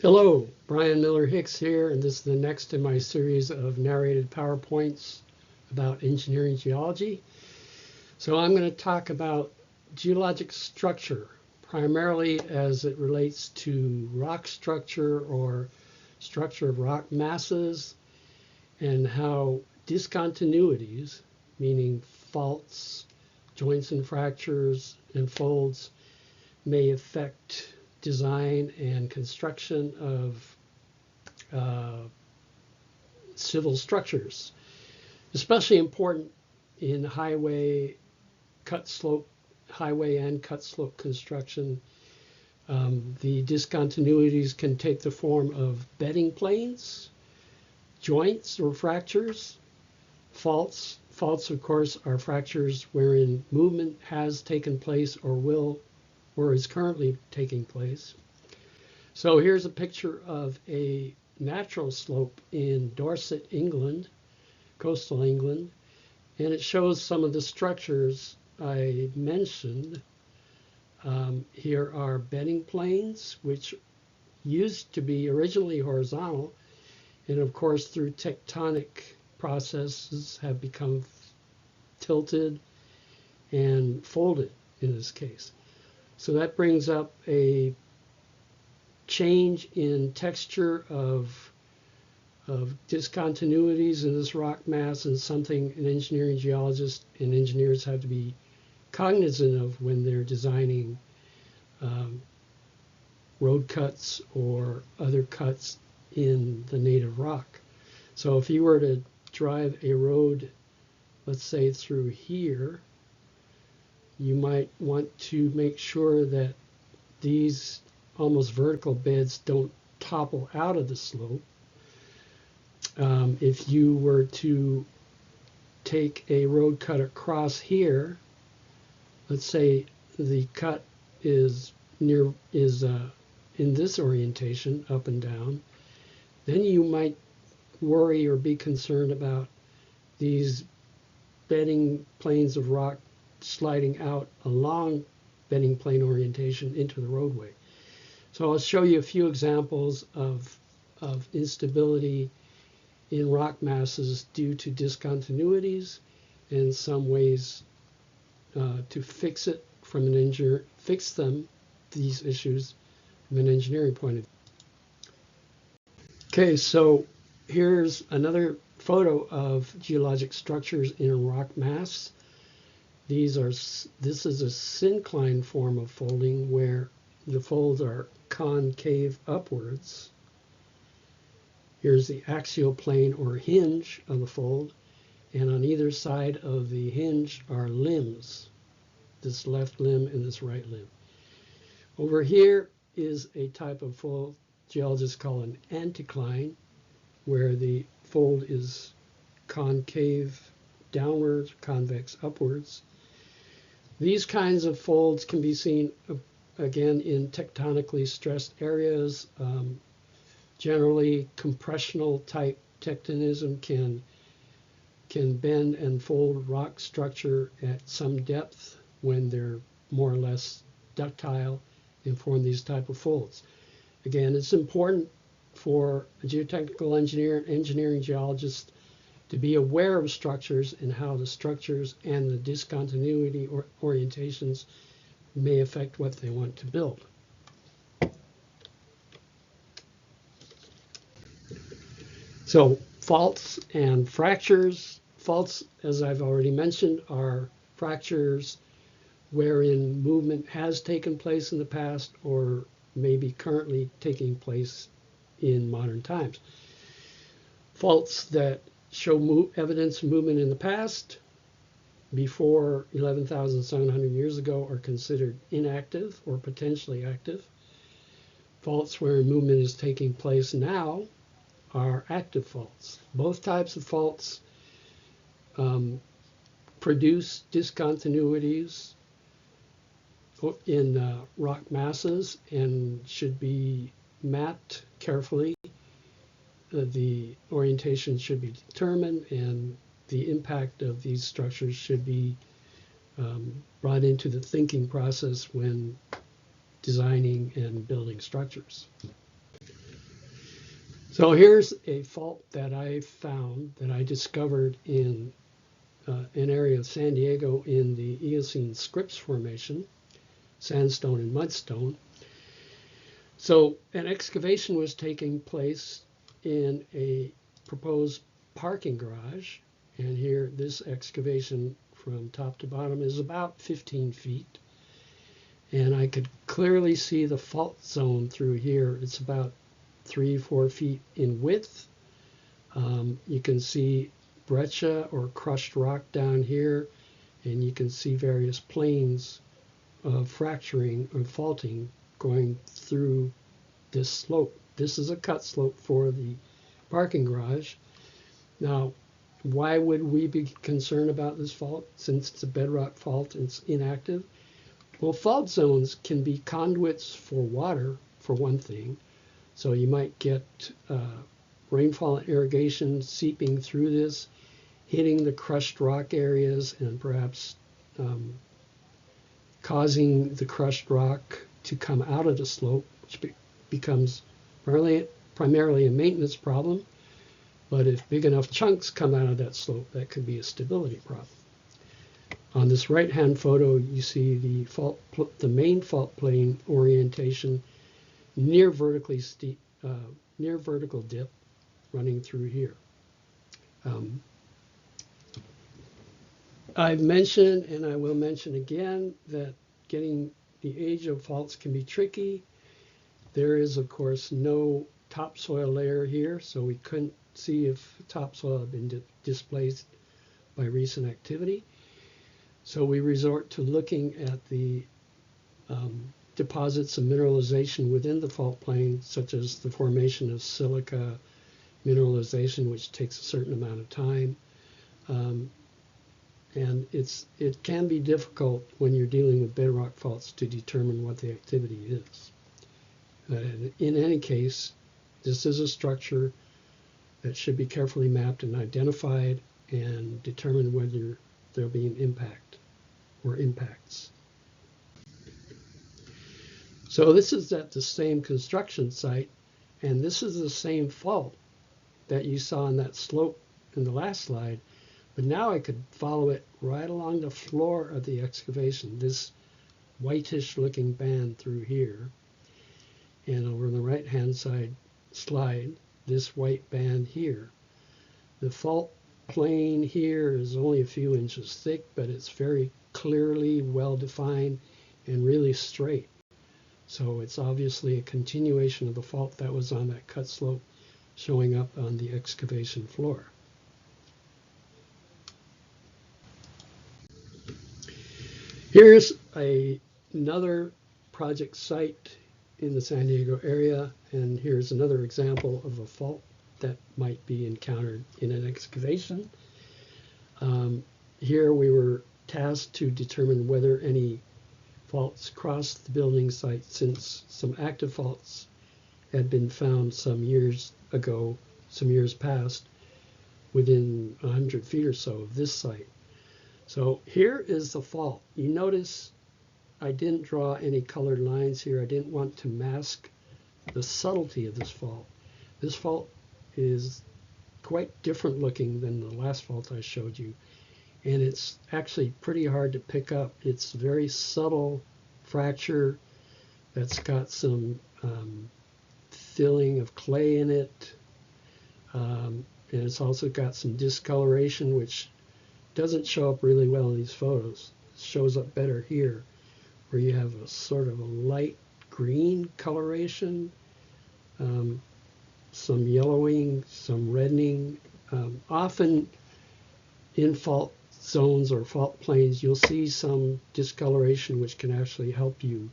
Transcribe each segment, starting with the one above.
Hello, Brian Miller-Hicks here, and this is the next in my series of narrated PowerPoints about engineering geology. So I'm going to talk about geologic structure, primarily as it relates to rock structure or structure of rock masses, and how discontinuities, meaning faults, joints and fractures, and folds, may affect design and construction of civil structures, especially important in highway and cut slope construction. The discontinuities can take the form of bedding planes, joints or fractures, faults. Faults, of course, are fractures wherein movement has taken place or is currently taking place. So here's a picture of a natural slope in Dorset, England, coastal England, and it shows some of the structures I mentioned. Here are bedding planes, which used to be originally horizontal, and of course through tectonic processes have become tilted and folded in this case. So that brings up a change in texture of discontinuities in this rock mass, and something an engineering geologist and engineers have to be cognizant of when they're designing road cuts or other cuts in the native rock. So if you were to drive a road, let's say through here, you might want to make sure that these almost vertical beds don't topple out of the slope. If you were to take a road cut across here, let's say the cut is in this orientation, up and down, then you might worry or be concerned about these bedding planes of rock sliding out along bedding plane orientation into the roadway. So I'll show you a few examples of instability in rock masses due to discontinuities, and some ways to fix it from an engineer, these issues from an engineering point of view. Okay, so here's another photo of geologic structures in a rock mass. This is a syncline form of folding where the folds are concave upwards. Here's the axial plane or hinge of the fold, and on either side of the hinge are limbs, this left limb and this right limb. Over here is a type of fold geologists call an anticline, where the fold is concave downwards, convex upwards. These kinds of folds can be seen again in tectonically stressed areas. Generally, compressional type tectonism can bend and fold rock structure at some depth when they're more or less ductile and form these type of folds. Again, it's important for a geotechnical engineer, engineering geologist, to be aware of structures and how the structures and the discontinuity or orientations may affect what they want to build. So faults and fractures. Faults, as I've already mentioned, are fractures wherein movement has taken place in the past or may be currently taking place in modern times. Faults that show evidence of movement in the past before 11,700 years ago are considered inactive or potentially active. Faults where movement is taking place now are active faults. Both types of faults produce discontinuities in rock masses and should be mapped carefully. The orientation should be determined, and the impact of these structures should be brought into the thinking process when designing and building structures. So here's a fault that I found, that I discovered in an area of San Diego in the Eocene Scripps Formation, sandstone and mudstone. So an excavation was taking place in a proposed parking garage. And here, this excavation from top to bottom is about 15 feet. And I could clearly see the fault zone through here. It's about 3-4 feet in width. You can see breccia or crushed rock down here, and you can see various planes of fracturing or faulting going through this slope. This is a cut slope for the parking garage. Now, why would we be concerned about this fault since it's a bedrock fault and it's inactive? Well, fault zones can be conduits for water, for one thing. So you might get rainfall and irrigation seeping through this, hitting the crushed rock areas, and perhaps causing the crushed rock to come out of the slope, which becomes primarily a maintenance problem. But if big enough chunks come out of that slope, that could be a stability problem. On this right-hand photo, you see the main fault plane orientation near vertical dip running through here. I've mentioned, and I will mention again, that getting the age of faults can be tricky. There is, of course, no topsoil layer here, so we couldn't see if topsoil had been displaced by recent activity. So we resort to looking at the deposits of mineralization within the fault plane, such as the formation of silica mineralization, which takes a certain amount of time. And it can be difficult when you're dealing with bedrock faults to determine what the activity is. In any case, this is a structure that should be carefully mapped and identified and determine whether there'll be an impact or impacts. So this is at the same construction site, and this is the same fault that you saw on that slope in the last slide, but now I could follow it right along the floor of the excavation, this whitish looking band through here. And over on the right-hand side slide, this white band here. The fault plane here is only a few inches thick, but it's very clearly well-defined and really straight. So it's obviously a continuation of the fault that was on that cut slope showing up on the excavation floor. Here's another project site in the San Diego area, and here's another example of a fault that might be encountered in an excavation. Here we were tasked to determine whether any faults crossed the building site, since some active faults had been found some years ago, some years past, within 100 feet or so of this site. So here is the fault. You notice I didn't draw any colored lines here. I didn't want to mask the subtlety of this fault. This fault is quite different looking than the last fault I showed you. And it's actually pretty hard to pick up. It's a very subtle fracture that's got some filling of clay in it. And it's also got some discoloration, which doesn't show up really well in these photos. It shows up better here, where you have a sort of a light green coloration, some yellowing, some reddening. Often in fault zones or fault planes, you'll see some discoloration, which can actually help you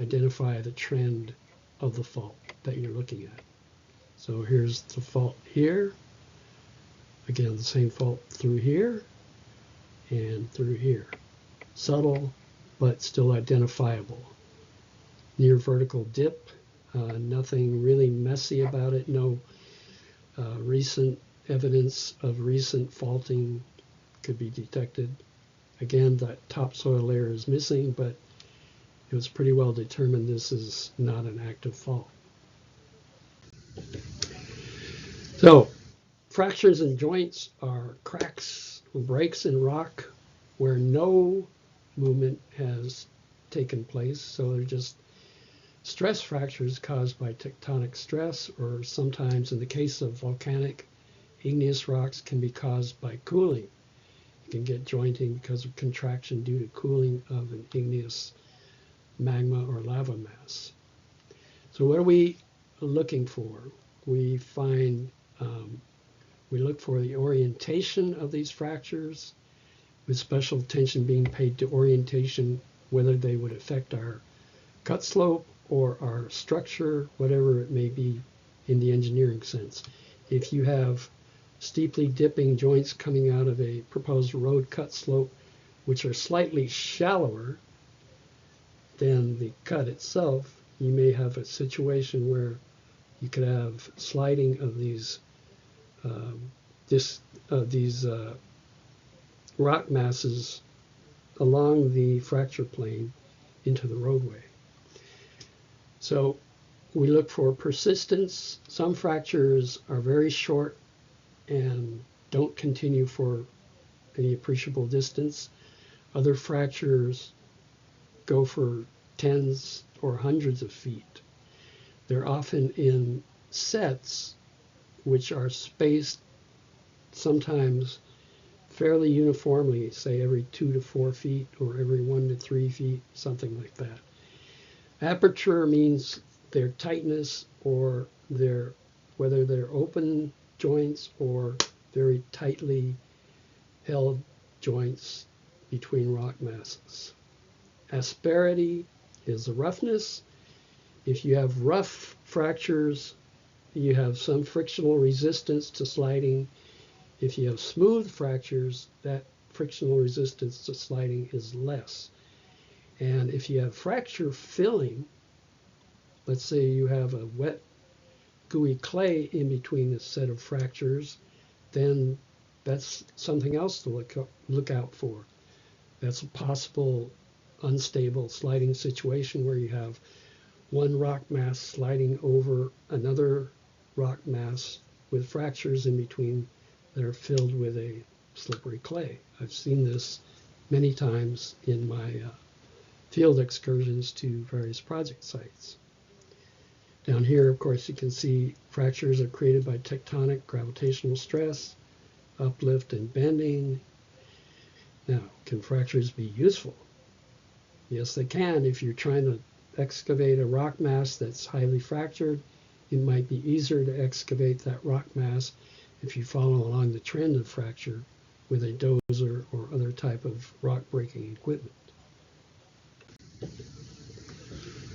identify the trend of the fault that you're looking at. So here's the fault here. Again, the same fault through here and through here. Subtle, but still identifiable. Near vertical dip, nothing really messy about it. No recent evidence of recent faulting could be detected. Again, that topsoil layer is missing, but it was pretty well determined this is not an active fault. So fractures and joints are cracks or breaks in rock where no movement has taken place. So they're just stress fractures caused by tectonic stress, or sometimes in the case of volcanic igneous rocks can be caused by cooling. You can get jointing because of contraction due to cooling of an igneous magma or lava mass. So what are we looking for? We find we look for the orientation of these fractures, with special attention being paid to orientation, whether they would affect our cut slope or our structure, whatever it may be in the engineering sense. If you have steeply dipping joints coming out of a proposed road cut slope, which are slightly shallower than the cut itself, you may have a situation where you could have sliding of these rock masses along the fracture plane into the roadway. So we look for persistence. Some fractures are very short and don't continue for any appreciable distance. Other fractures go for tens or hundreds of feet. They're often in sets which are spaced sometimes fairly uniformly, say every 2 to 4 feet or every 1 to 3 feet, something like that. Aperture means their tightness or whether they're open joints or very tightly held joints between rock masses. Asperity is the roughness. If you have rough fractures, you have some frictional resistance to sliding. If you have smooth fractures, that frictional resistance to sliding is less. And if you have fracture filling, let's say you have a wet, gooey clay in between a set of fractures, then that's something else to look out for. That's a possible unstable sliding situation where you have one rock mass sliding over another rock mass with fractures in between that are filled with a slippery clay. I've seen this many times in my field excursions to various project sites. Down here, of course, you can see fractures are created by tectonic gravitational stress, uplift and bending. Now, can fractures be useful? Yes, they can. If you're trying to excavate a rock mass that's highly fractured, it might be easier to excavate that rock mass if you follow along the trend of fracture with a dozer or other type of rock breaking equipment.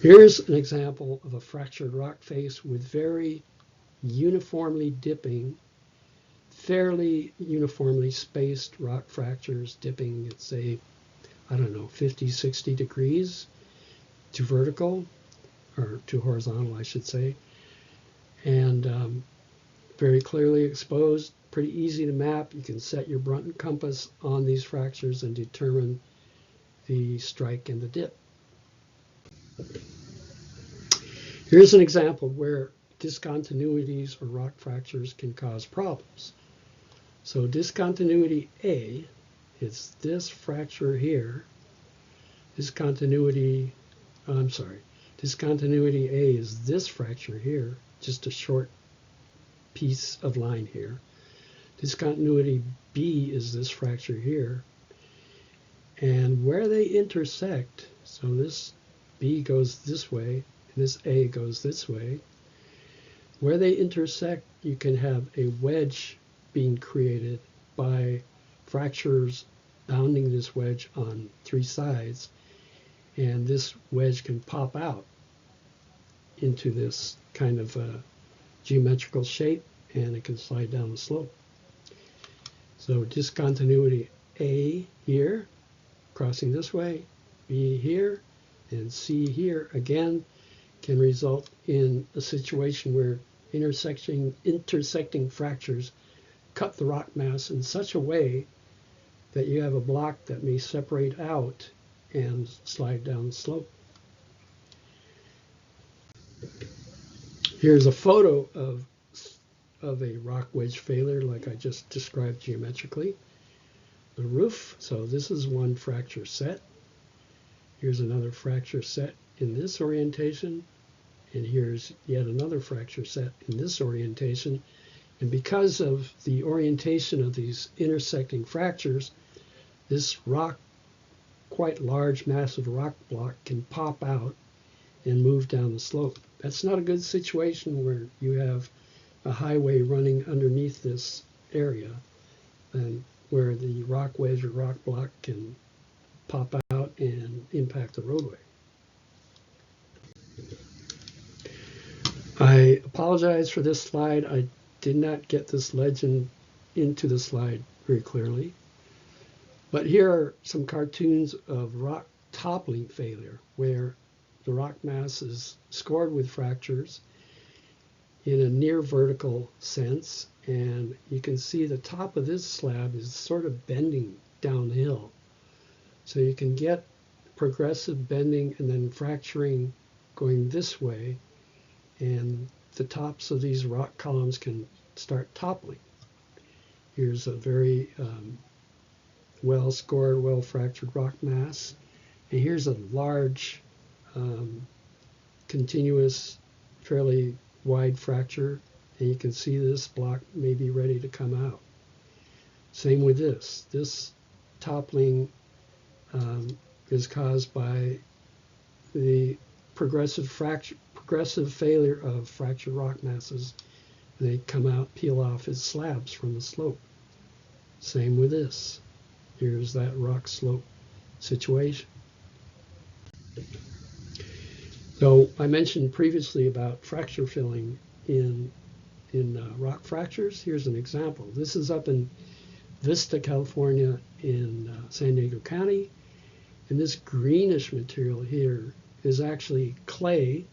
Here's an example of a fractured rock face with very uniformly dipping, fairly uniformly spaced rock fractures dipping at, say, I don't know, 50, 60 degrees to vertical, or to horizontal, I should say, and very clearly exposed, pretty easy to map. You can set your Brunton compass on these fractures and determine the strike and the dip. Here's an example where discontinuities or rock fractures can cause problems. So discontinuity A is this fracture here. Discontinuity A is this fracture here, just a short piece of line here. Discontinuity B is this fracture here. And where they intersect, so this B goes this way, and this A goes this way. Where they intersect, you can have a wedge being created by fractures bounding this wedge on 3 sides. And this wedge can pop out into this kind of geometrical shape, and it can slide down the slope. So discontinuity A here, crossing this way, B here, and C here, again, can result in a situation where intersecting fractures cut the rock mass in such a way that you have a block that may separate out and slide down the slope. Here's a photo of of a rock wedge failure like I just described geometrically. The roof, so this is one fracture set. Here's another fracture set in this orientation, and here's yet another fracture set in this orientation. And because of the orientation of these intersecting fractures, this rock, quite large, massive rock block can pop out and move down the slope. That's not a good situation where you have a highway running underneath this area and where the rock wedge or rock block can pop out and impact the roadway. I apologize for this slide. I did not get this legend into the slide very clearly. But here are some cartoons of rock toppling failure, where the rock mass is scored with fractures in a near vertical sense. And you can see the top of this slab is sort of bending downhill. So you can get progressive bending and then fracturing going this way, and the tops of these rock columns can start toppling. Here's a very well-scored, well-fractured rock mass. And here's a large, continuous, fairly wide fracture. And you can see this block may be ready to come out. Same with this. This toppling is caused by the progressive failure of fractured rock masses. They come out, peel off as slabs from the slope. Same with this. Here's that rock slope situation. So I mentioned previously about fracture filling in rock fractures. Here's an example. This is up in Vista, California in San Diego County. And this greenish material here is actually clay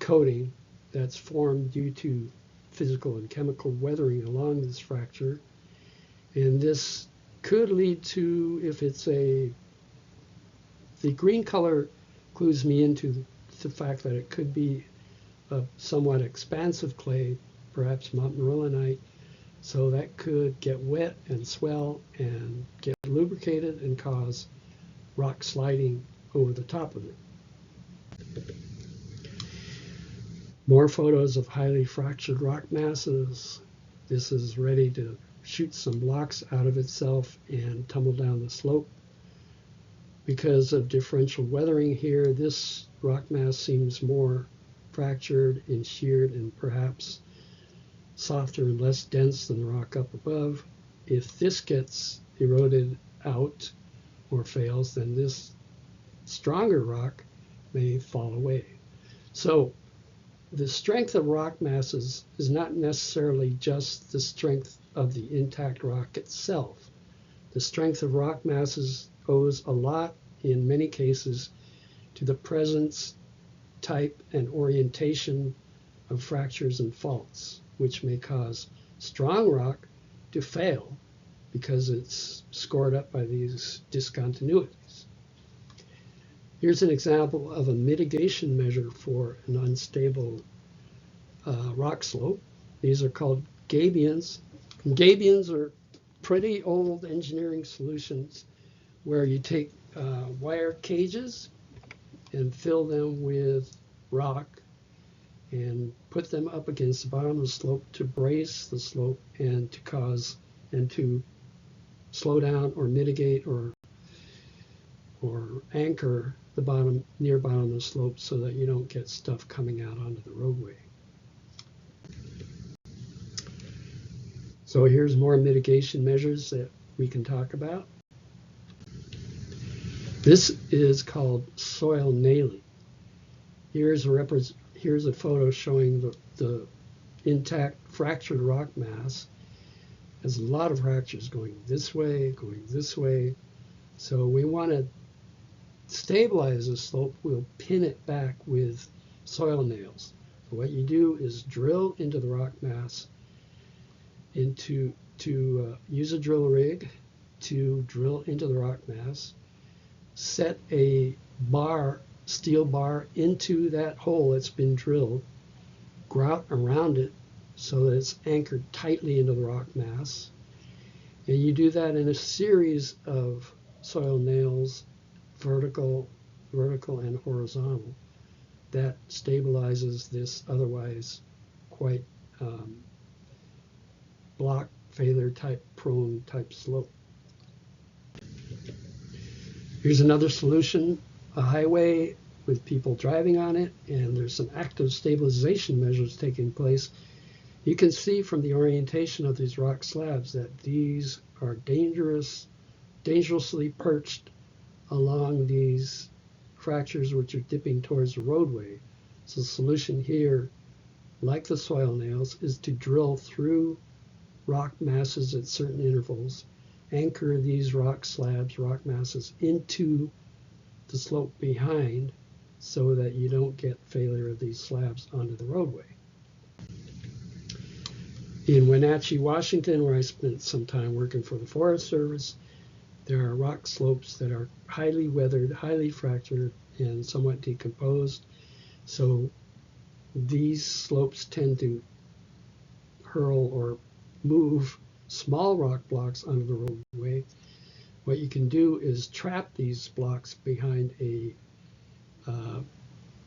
coating that's formed due to physical and chemical weathering along this fracture. And this could lead to, if it's the green color clues me into the fact that it could be a somewhat expansive clay, perhaps montmorillonite. So that could get wet and swell and get lubricated and cause rock sliding over the top of it. More photos of highly fractured rock masses. This is ready to shoot some blocks out of itself and tumble down the slope. Because of differential weathering here, this rock mass seems more fractured and sheared and perhaps softer and less dense than the rock up above. If this gets eroded out or fails, then this stronger rock may fall away. So the strength of rock masses is not necessarily just the strength of the intact rock itself. The strength of rock masses owes a lot, in many cases, to the presence, type, and orientation of fractures and faults, which may cause strong rock to fail because it's scored up by these discontinuities. Here's an example of a mitigation measure for an unstable rock slope. These are called Gabions. And Gabions are pretty old engineering solutions where you take wire cages and fill them with rock and put them up against the bottom of the slope to brace the slope and to slow down or mitigate or anchor the near bottom of the slope so that you don't get stuff coming out onto the roadway. So here's more mitigation measures that we can talk about. This is called soil nailing. Here's a photo showing the intact fractured rock mass. There's a lot of fractures going this way. So we want to stabilize the slope. We'll pin it back with soil nails. So what you do is drill into the rock mass, use a drill rig to drill into the rock mass, set a steel bar into that hole that's been drilled, grout around it so that it's anchored tightly into the rock mass. And you do that in a series of soil nails, vertical and horizontal, that stabilizes this otherwise quite block failure type prone type slope. Here's another solution, a highway with people driving on it, and there's some active stabilization measures taking place. You can see from the orientation of these rock slabs that these are dangerously perched along these fractures which are dipping towards the roadway. So the solution here, like the soil nails, is to drill through rock masses at certain intervals, anchor these rock slabs, rock masses, into the slope behind so that you don't get failure of these slabs onto the roadway. In Wenatchee, Washington, where I spent some time working for the Forest Service, there are rock slopes that are highly weathered, highly fractured, and somewhat decomposed. So these slopes tend to hurl or move small rock blocks onto the roadway. What you can do is trap these blocks behind a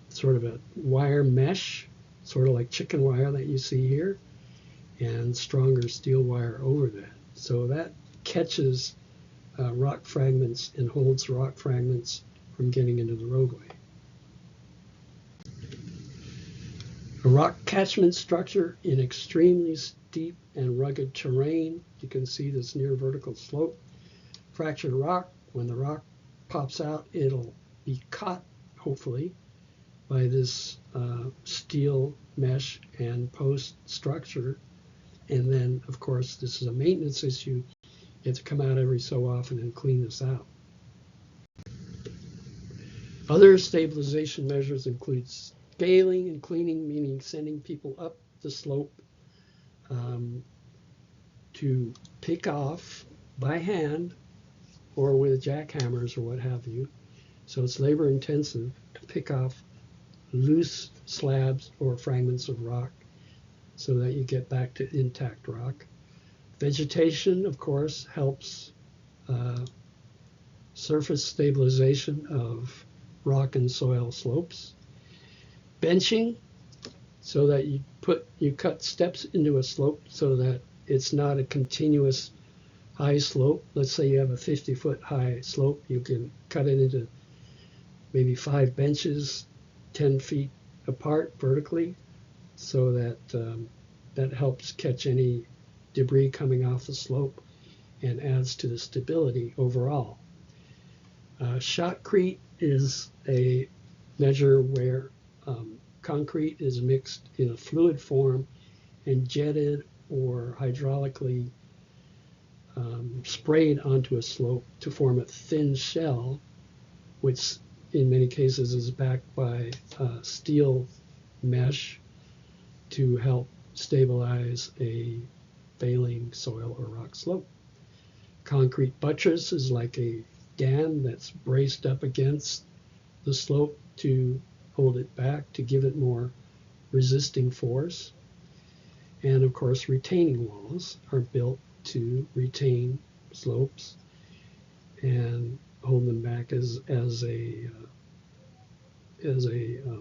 sort of a wire mesh, sort of like chicken wire that you see here, and stronger steel wire over that. So that catches rock fragments and holds rock fragments from getting into the roadway. A rock catchment structure in extremely steep and rugged terrain. You can see this near vertical slope. Fractured rock, when the rock pops out, it'll be caught, hopefully, by this steel mesh and post structure. And then, of course, this is a maintenance issue. You have to come out every so often and clean this out. Other stabilization measures include scaling and cleaning, meaning sending people up the slope to pick off by hand or with jackhammers or what have you. So it's labor intensive to pick off loose slabs or fragments of rock so that you get back to intact rock. Vegetation, of course, helps surface stabilization of rock and soil slopes. Benching, so that you cut steps into a slope so that it's not a continuous high slope. Let's say you have a 50-foot high slope, you can cut it into maybe 5 benches 10 feet apart vertically, so that that helps catch any debris coming off the slope and adds to the stability overall. Shotcrete is a measure where concrete is mixed in a fluid form and jetted or hydraulically sprayed onto a slope to form a thin shell, which in many cases is backed by steel mesh to help stabilize a failing soil or rock slope. Concrete buttress is like a dam that's braced up against the slope to hold it back, to give it more resisting force. And of course, retaining walls are built to retain slopes and hold them back as a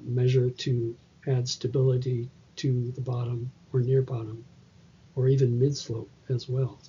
measure to add stability to the bottom or near bottom or even mid slope as well.